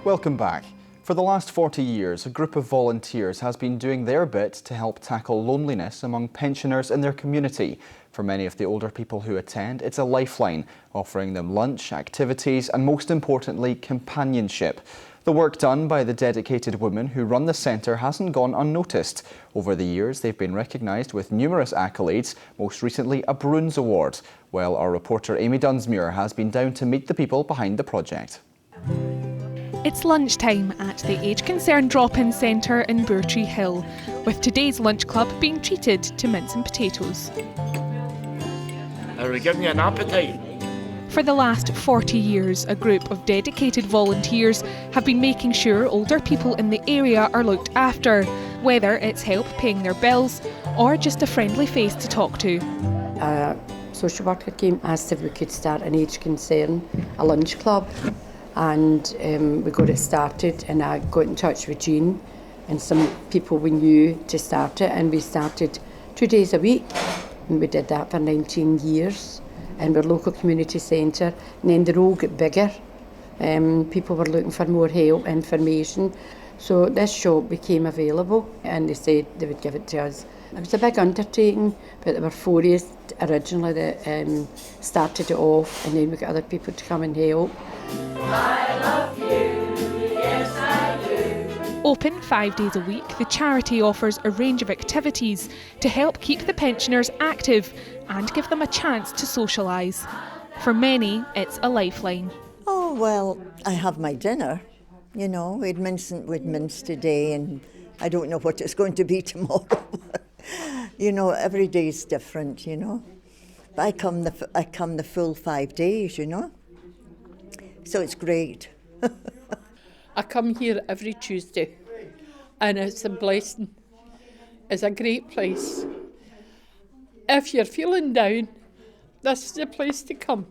Welcome back. For the last 40 years, a group of volunteers has been doing their bit to help tackle loneliness among pensioners in their community. For many of the older people who attend, it's a lifeline, offering them lunch, activities and most importantly, companionship. The work done by the dedicated women who run the centre hasn't gone unnoticed. Over the years, they've been recognised with numerous accolades, most recently a Broons Award. Well, our reporter Amy Dunsmuir has been down to meet the people behind the project. It's lunchtime at the Age Concern Drop-In Centre in Bourtreehill, with today's lunch club being treated to mince and potatoes. Are we giving you an appetite? For the last 40 years, a group of dedicated volunteers have been making sure older people in the area are looked after, whether it's help paying their bills or just a friendly face to talk to. A social worker came, asked if we could start an Age Concern, a lunch club. And we got it started, and I got in touch with Jean and some people we knew to start it, and we started 2 days a week, and we did that for 19 years, and we're a local community centre. And then the role got bigger. People were looking for more help, information, so this shop became available, and they said they would give it to us. It was a big undertaking, but there were 4 years originally that started it off, and then we got other people to come and help. I love you, yes I do. Open 5 days a week, the charity offers a range of activities to help keep the pensioners active and give them a chance to socialise. For many, it's a lifeline. Oh, well, I have my dinner. You know, we'd mince today, and I don't know what it's going to be tomorrow. You know, every day is different, you know. But I come the full 5 days, you know. So it's great. I come here every Tuesday, and it's a blessing. It's a great place. If you're feeling down, this is the place to come.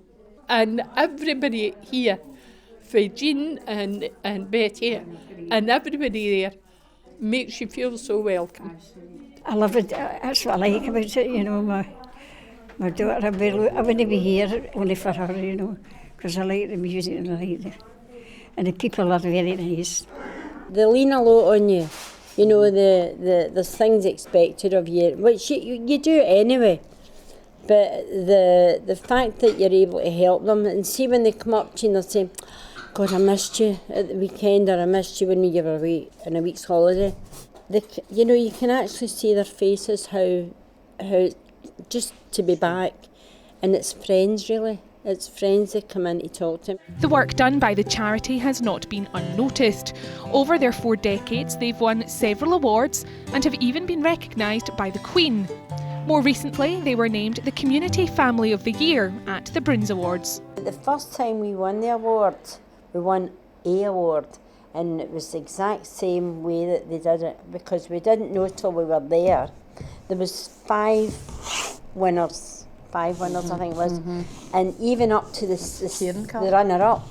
And everybody here, for Jean and Betty and everybody there, makes you feel so welcome. I love it. That's what I like about it, you know. My daughter, I wouldn't be here only for her, you know, because I like the music and the people are very nice. They lean a lot on you, you know, there's things expected of you, which you do anyway. But the fact that you're able to help them, and see when they come up to you and they'll say, God, I missed you at the weekend, or I missed you when you were away on a week's holiday. You know, you can actually see their faces how just to be back, and it's friends really. It's friends that come in to talk to them. The work done by the charity has not been unnoticed. Over their 4 decades, they've won several awards and have even been recognised by the Queen. More recently, they were named the Community Family of the Year at the Broons Awards. The first time we won the award, we won a award, and it was the exact same way that they did it, because we didn't know till we were there. There was 5 winners. 5 winners, I think it was, and even up to the runner-up,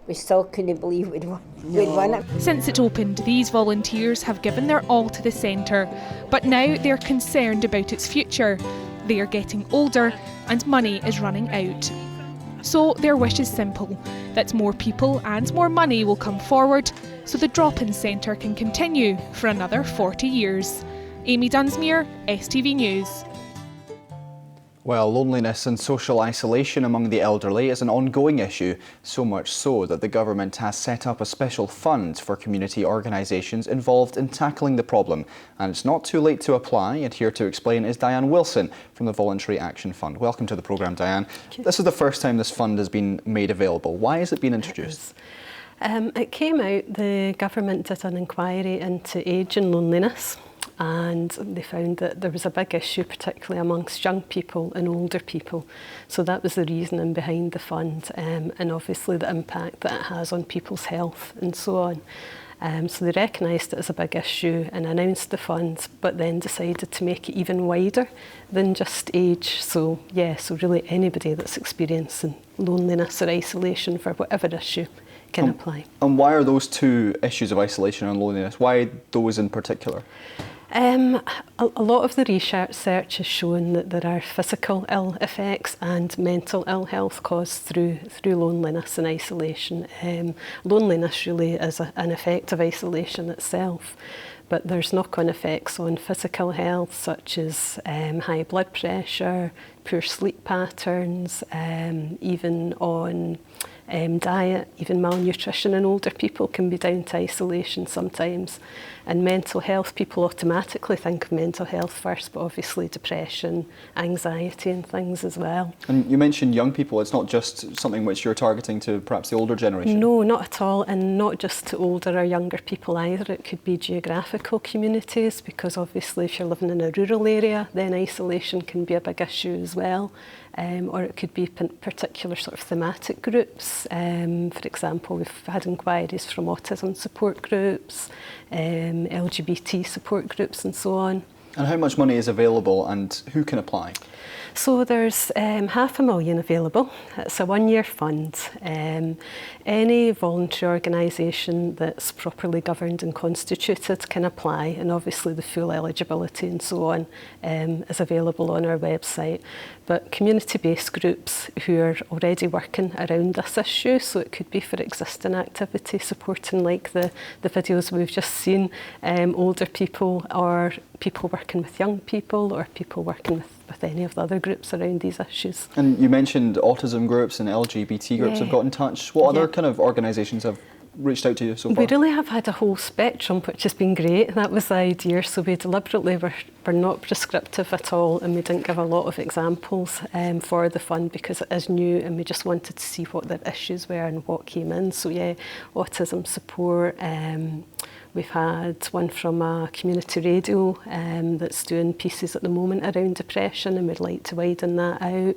we still couldn't believe we'd won it. Since it opened, these volunteers have given their all to the centre, but now they're concerned about its future. They are getting older and money is running out. So their wish is simple, that more people and more money will come forward so the drop-in centre can continue for another 40 years. Amy Dunsmuir, STV News. Well, loneliness and social isolation among the elderly is an ongoing issue, so much so that the government has set up a special fund for community organisations involved in tackling the problem. And it's not too late to apply, and here to explain is Diane Wilson from the Voluntary Action Fund. Welcome to the programme, Diane. This is the first time this fund has been made available. Why has it been introduced? It came out, the government did an inquiry into age and loneliness, and they found that there was a big issue, particularly amongst young people and older people. So that was the reasoning behind the fund, and obviously the impact that it has on people's health and so on. So they recognised it as a big issue and announced the fund, but then decided to make it even wider than just age. So yeah, so really anybody that's experiencing loneliness or isolation for whatever issue can apply. And why are those 2 issues of isolation and loneliness, why those in particular? A lot of the research has shown that there are physical ill effects and mental ill health caused through loneliness and isolation. Loneliness really is an effect of isolation itself, but there's knock-on effects on physical health, such as high blood pressure, poor sleep patterns, even on diet, even malnutrition in older people can be down to isolation sometimes. And mental health, people automatically think of mental health first, but obviously depression, anxiety and things as well. And you mentioned young people. It's not just something which you're targeting to perhaps the older generation? No, not at all, and not just to older or younger people either. It could be geographical communities, because obviously if you're living in a rural area, then isolation can be a big issue as well. Or it could be particular sort of thematic groups. For example, we've had inquiries from autism support groups, LGBT support groups and so on. And how much money is available and who can apply? So there's £500,000 available. It's a one-year fund. Any voluntary organisation that's properly governed and constituted can apply, and obviously the full eligibility and so on is available on our website. But community-based groups who are already working around this issue, so it could be for existing activity, supporting like the videos we've just seen, older people or people working with young people or people working with any of the other groups around these issues. And you mentioned autism groups and LGBT groups have got in touch. What other kind of organisations have reached out to you so far? We really have had a whole spectrum, which has been great. That was the idea. So we deliberately were not prescriptive at all, and we didn't give a lot of examples for the fund because it is new, and we just wanted to see what the issues were and what came in. So yeah, autism support. We've had one from a community radio that's doing pieces at the moment around depression, and we'd like to widen that out.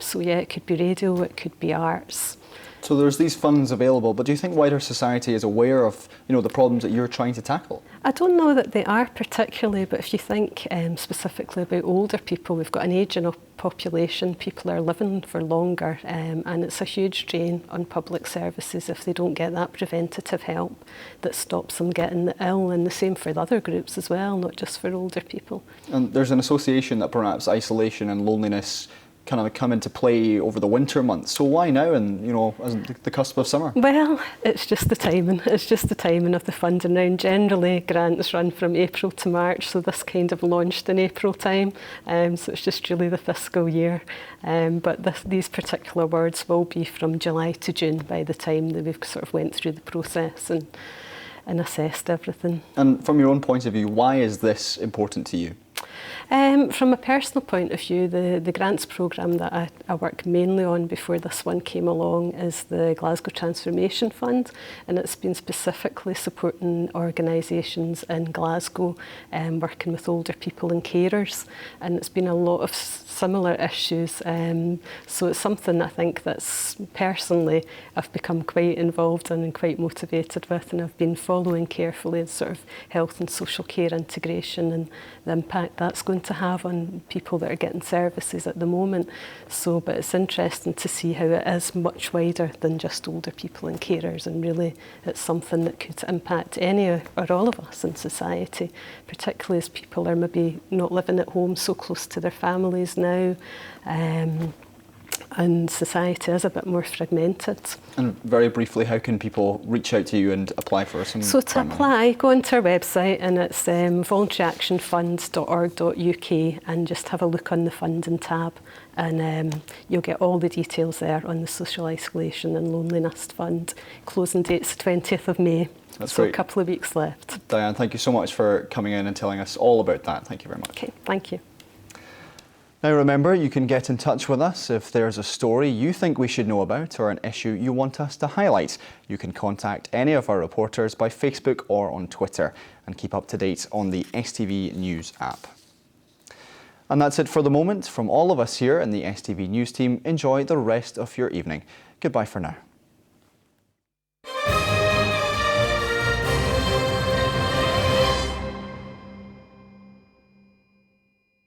So yeah, it could be radio, it could be arts. So there's these funds available, but do you think wider society is aware of, the problems that you're trying to tackle? I don't know that they are particularly, but if you think specifically about older people, we've got an ageing population, people are living for longer, and it's a huge drain on public services if they don't get that preventative help that stops them getting ill, and the same for the other groups as well, not just for older people. And there's an association that perhaps isolation and loneliness kind of come into play over the winter months. So why now, and as the cusp of summer? Well, it's just the timing. It's just the timing of the funding round. Generally, grants run from April to March, so this kind of launched in April time. So it's just really the fiscal year. But these particular awards will be from July to June by the time that we've sort of went through the process and assessed everything. And from your own point of view, why is this important to you? From a personal point of view, the grants programme that I work mainly on before this one came along is the Glasgow Transformation Fund, and it's been specifically supporting organisations in Glasgow working with older people and carers, and it's been a lot of similar issues, so it's something I think that's personally I've become quite involved in and quite motivated with, and I've been following carefully the sort of health and social care integration and the impact that's going to have on people that are getting services at the moment. So, but it's interesting to see how it is much wider than just older people and carers, and really it's something that could impact any or all of us in society, particularly as people are maybe not living at home so close to their families now. And society is a bit more fragmented. And very briefly, how can people reach out to you and apply for some? So to apply, go onto our website, and it's voluntaryactionfund.org.uk, and just have a look on the funding tab, and you'll get all the details there on the Social Isolation and Loneliness Fund. Closing date's the 20th of May. That's so great. A couple of weeks left. Diane, thank you so much for coming in and telling us all about that. Thank you very much. Okay, thank you. Now remember, you can get in touch with us if there's a story you think we should know about or an issue you want us to highlight. You can contact any of our reporters by Facebook or on Twitter, and keep up to date on the STV News app. And that's it for the moment. From all of us here in the STV News team, enjoy the rest of your evening. Goodbye for now.